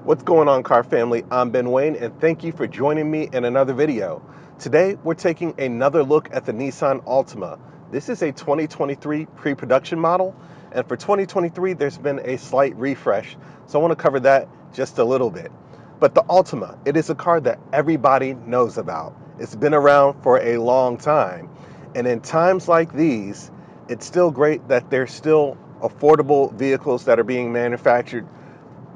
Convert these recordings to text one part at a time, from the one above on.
What's going on, car family? I'm Ben Wayne, and thank you for joining me in another video. Today, we're taking another look at the Nissan Altima. This is a 2023 pre-production model, and for 2023, there's been a slight refresh, so I want to cover that just a little bit. But the Altima, it is a car that everybody knows about. It's been around for a long time, and in times like these, it's still great that there's still affordable vehicles that are being manufactured,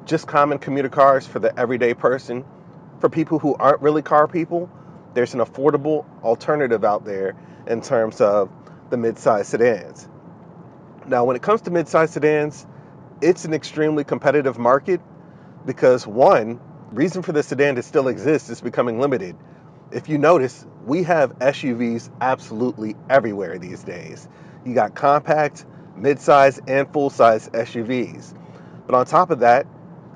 just common commuter cars for the everyday person. For people who aren't really car people, there's an affordable alternative out there in terms of the midsize sedans. Now, when it comes to midsize sedans, it's an extremely competitive market because one reason for the sedan to still exist is becoming limited. If you notice, we have SUVs absolutely everywhere these days. You got compact, midsize, and full-size SUVs. But on top of that,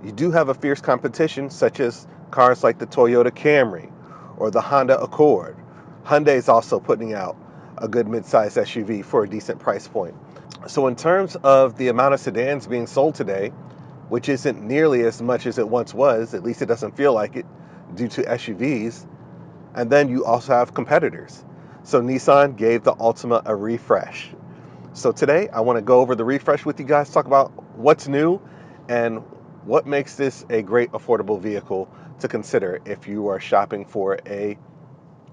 you do have a fierce competition, such as cars like the Toyota Camry or the Honda Accord. Hyundai is also putting out a good midsize SUV for a decent price point. So in terms of the amount of sedans being sold today, which isn't nearly as much as it once was, at least it doesn't feel like it, due to SUVs, and then you also have competitors. So Nissan gave the Altima a refresh. So today I want to go over the refresh with you guys, talk about what's new and what makes this a great affordable vehicle to consider if you are shopping for a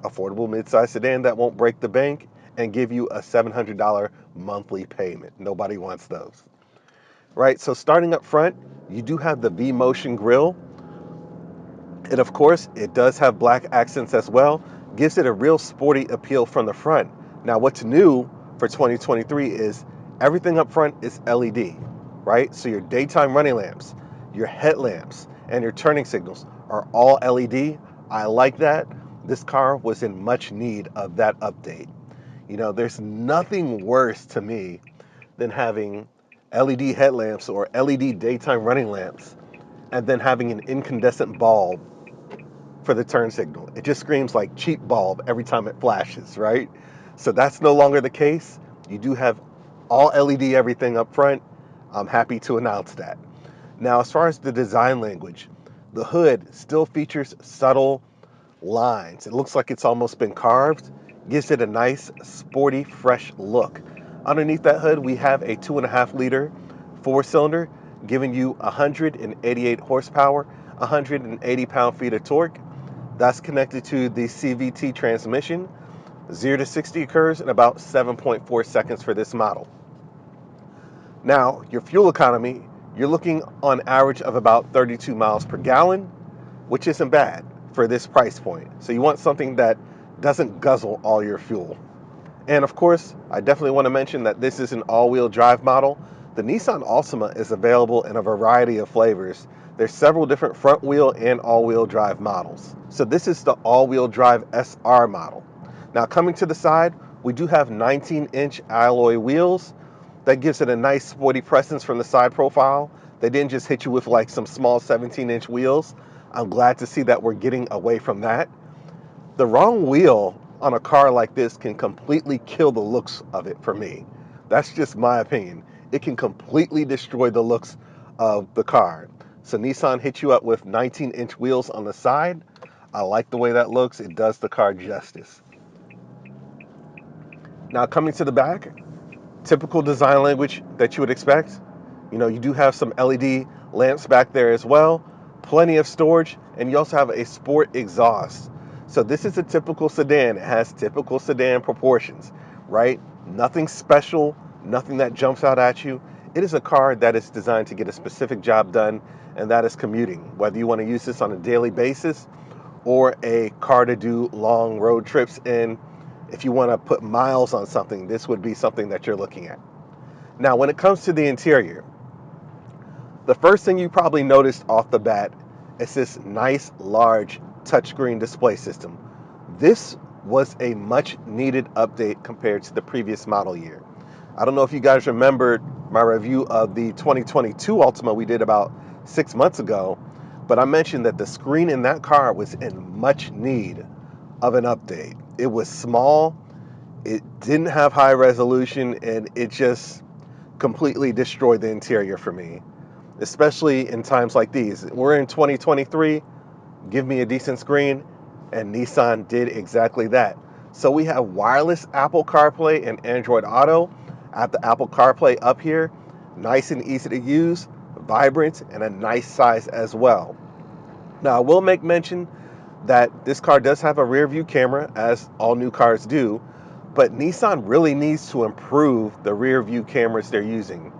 affordable midsize sedan that won't break the bank and give you a $700 monthly payment. Nobody wants those, right? So starting up front, you do have the V-Motion grille. And of course, it does have black accents as well. Gives it a real sporty appeal from the front. Now, what's new for 2023 is everything up front is LED, right? So your daytime running lamps, your headlamps, and your turning signals are all LED. I like that. This car was in much need of that update. You know, there's nothing worse to me than having LED headlamps or LED daytime running lamps and then having an incandescent bulb for the turn signal. It just screams like cheap bulb every time it flashes, right? So that's no longer the case. You do have all LED everything up front. I'm happy to announce that. Now, as far as the design language, the hood still features subtle lines. It looks like it's almost been carved. Gives it a nice, sporty, fresh look. Underneath that hood, we have a 2.5-liter four-cylinder, giving you 188 horsepower, 180 pound-feet of torque. That's connected to the CVT transmission. 0 to 60 occurs in about 7.4 seconds for this model. Now, your fuel economy, you're looking on average of about 32 miles per gallon, which isn't bad for this price point. So you want something that doesn't guzzle all your fuel. And of course, I definitely want to mention that this is an all-wheel drive model. The Nissan Altima is available in a variety of flavors. There's several different front wheel and all-wheel drive models. So this is the all-wheel drive SR model. Now coming to the side, we do have 19-inch alloy wheels. That gives it a nice sporty presence from the side profile. They didn't just hit you with like some small 17-inch wheels. I'm glad to see that we're getting away from that. The wrong wheel on a car like this can completely kill the looks of it for me. That's just my opinion. It can completely destroy the looks of the car. So Nissan hit you up with 19-inch wheels on the side. I like the way that looks. It does the car justice. Now coming to the back, typical design language that you would expect. You know, you do have some LED lamps back there as well, plenty of storage, and you also have a sport exhaust. So this is a typical sedan. It has typical sedan proportions, right? Nothing special, nothing that jumps out at you. It is a car that is designed to get a specific job done, and that is commuting. Whether you want to use this on a daily basis or a car to do long road trips in, if you want to put miles on something, this would be something that you're looking at. Now, when it comes to the interior, the first thing you probably noticed off the bat is this nice, large touchscreen display system. This was a much needed update compared to the previous model year. I don't know if you guys remembered my review of the 2022 Altima we did about 6 months ago, but I mentioned that the screen in that car was in much need of an update. It was small, it didn't have high resolution, and it just completely destroyed the interior for me. especially in times like these. We're in 2023, give me a decent screen, and Nissan did exactly that. So we have wireless Apple CarPlay and Android Auto. I have the Apple CarPlay up here, nice and easy to use, vibrant, and a nice size as well. Now I will make mention that this car does have a rear view camera, as all new cars do, but Nissan really needs to improve the rear view cameras they're using.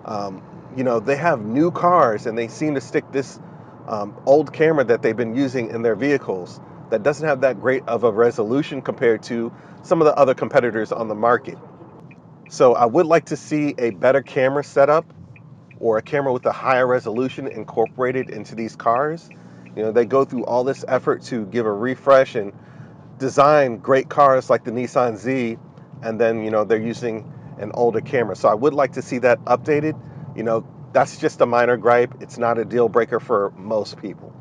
Um, they have new cars and they seem to stick this old camera that they've been using in their vehicles that doesn't have that great of a resolution compared to some of the other competitors on the market. So I would like to see a better camera setup or a camera with a higher resolution incorporated into these cars. They go through all this effort to give a refresh and design great cars like the Nissan Z, and then they're using an older camera. So I would like to see that updated. That's just a minor gripe. It's not a deal breaker for most people.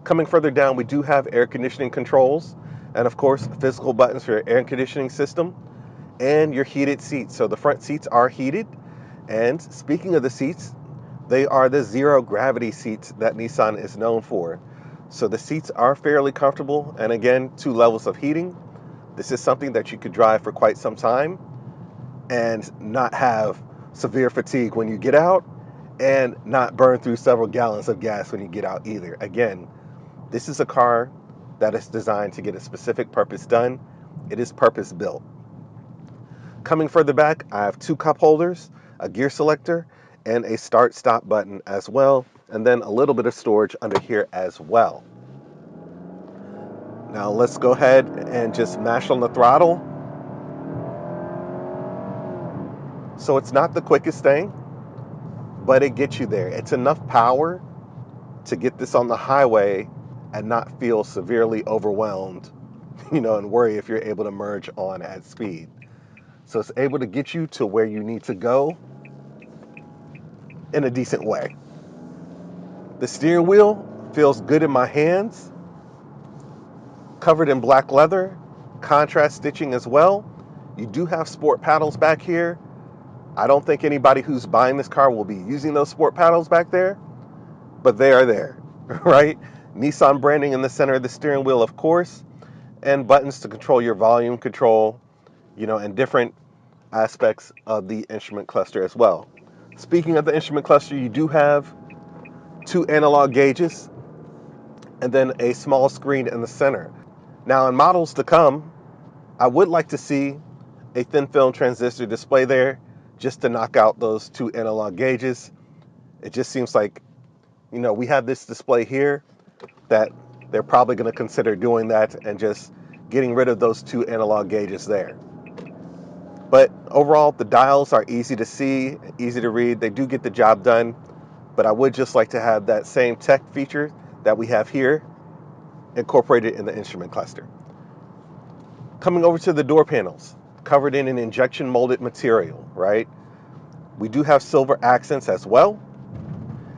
Coming further down, we do have air conditioning controls, and of course physical buttons for your air conditioning system and your heated seats. So the front seats are heated, and speaking of the seats, they are the zero gravity seats that Nissan is known for. So the seats are fairly comfortable, and again, 2 levels of heating. This is something that you could drive for quite some time and not have severe fatigue when you get out, and not burn through several gallons of gas when you get out either. Again, this is a car that is designed to get a specific purpose done. It is purpose built. Coming further back, I have 2 cup holders, a gear selector, and a start stop button as well, and then a little bit of storage under here as well. Now let's go ahead and just mash on the throttle. So it's not the quickest thing, but it gets you there. It's enough power to get this on the highway and not feel severely overwhelmed, and worry if you're able to merge on at speed. So it's able to get you to where you need to go in a decent way. The steering wheel feels good in my hands, covered in black leather, contrast stitching as well. You do have sport paddles back here. I don't think anybody who's buying this car will be using those sport paddles back there, but they are there, right? Nissan branding in the center of the steering wheel, of course, and buttons to control your volume control, and different aspects of the instrument cluster as well. Speaking of the instrument cluster, you do have 2 analog gauges and then a small screen in the center. Now, in models to come, I would like to see a thin film transistor display there just to knock out those 2 analog gauges. It just seems like, we have this display here that they're probably going to consider doing that and just getting rid of those 2 analog gauges there. But overall, the dials are easy to see, easy to read. They do get the job done, but I would just like to have that same tech feature that we have here incorporated in the instrument cluster. Coming over to the door panels, covered in an injection molded material, right? We do have silver accents as well.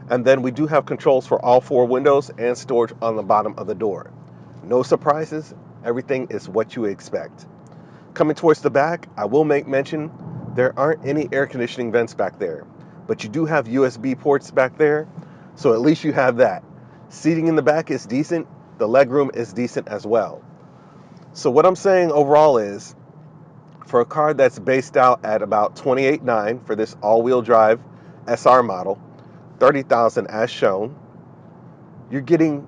And then we do have controls for all 4 windows and storage on the bottom of the door. No surprises, everything is what you expect. Coming towards the back, I will make mention there aren't any air conditioning vents back there, but you do have USB ports back there, so at least you have that. Seating in the back is decent, the legroom is decent as well. So what I'm saying overall is, for a car that's based out at about $28,900 for this all-wheel drive SR model, $30,000 as shown, you're getting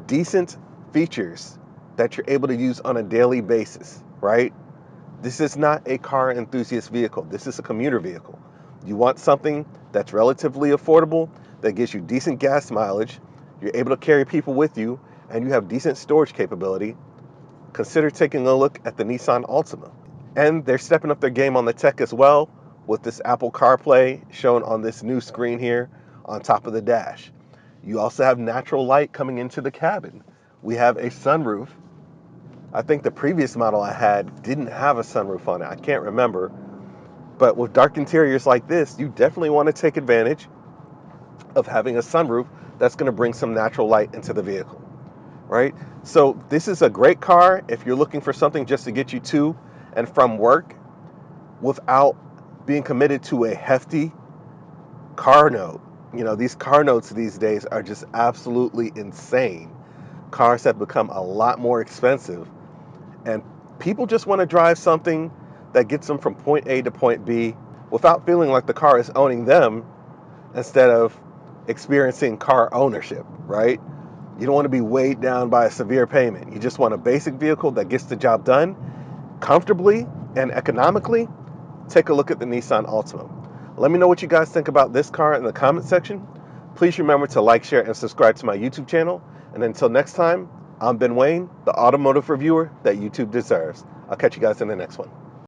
decent features that you're able to use on a daily basis, right? This is not a car enthusiast vehicle. This is a commuter vehicle. You want something that's relatively affordable, that gives you decent gas mileage, you're able to carry people with you, and you have decent storage capability. Consider taking a look at the Nissan Altima. And they're stepping up their game on the tech as well, with this Apple CarPlay shown on this new screen here on top of the dash. You also have natural light coming into the cabin. We have a sunroof. I think the previous model I had didn't have a sunroof on it. I can't remember. But with dark interiors like this, you definitely want to take advantage of having a sunroof that's going to bring some natural light into the vehicle, right? So this is a great car if you're looking for something just to get you to and from work without being committed to a hefty car note. You know, these car notes these days are just absolutely insane. Cars have become a lot more expensive, and people just want to drive something that gets them from point A to point B without feeling like the car is owning them instead of experiencing car ownership, right? You don't want to be weighed down by a severe payment. You just want a basic vehicle that gets the job done comfortably and economically. Take a look at the Nissan Altima. Let me know what you guys think about this car in the comment section. Please remember to like, share, and subscribe to my YouTube channel. And until next time, I'm Ben Wayne, the automotive reviewer that YouTube deserves. I'll catch you guys in the next one.